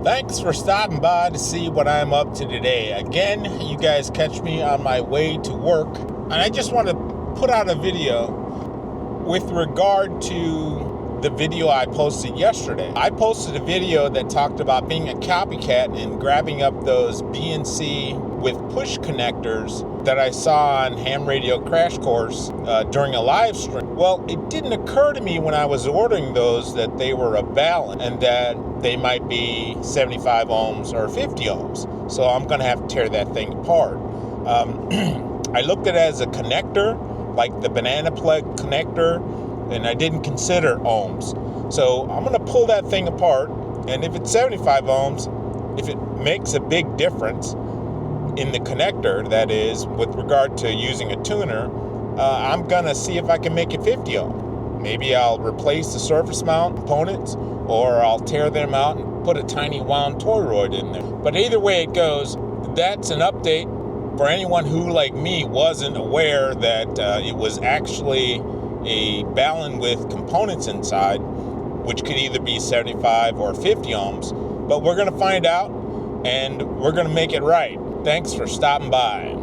Thanks for stopping by to see what I'm up to today. Again, you guys catch me on my way to work, and I just want to put out a video with regard to the video I posted yesterday. I posted a video that talked about being a copycat and grabbing up those BNC with push connectors that I saw on Ham Radio Crash Course during a live stream. Well, it didn't occur to me when I was ordering those that they were a balun and that they might be 75 ohms or 50 ohms. So I'm going to have to tear that thing apart. I looked at it as a connector, like the banana plug connector, and I didn't consider ohms. So I'm going to pull that thing apart, and if it's 75 ohms, if it makes a big difference in the connector, that is, with regard to using a tuner, I'm going to see if I can make it 50 ohm. Maybe I'll replace the surface mount components, or I'll tear them out and put a tiny wound toroid in there. But either way it goes, that's an update for anyone who, like me, wasn't aware that it was actually a balun with components inside, which could either be 75 or 50 ohms. But we're going to find out, and we're going to make it right. Thanks for stopping by.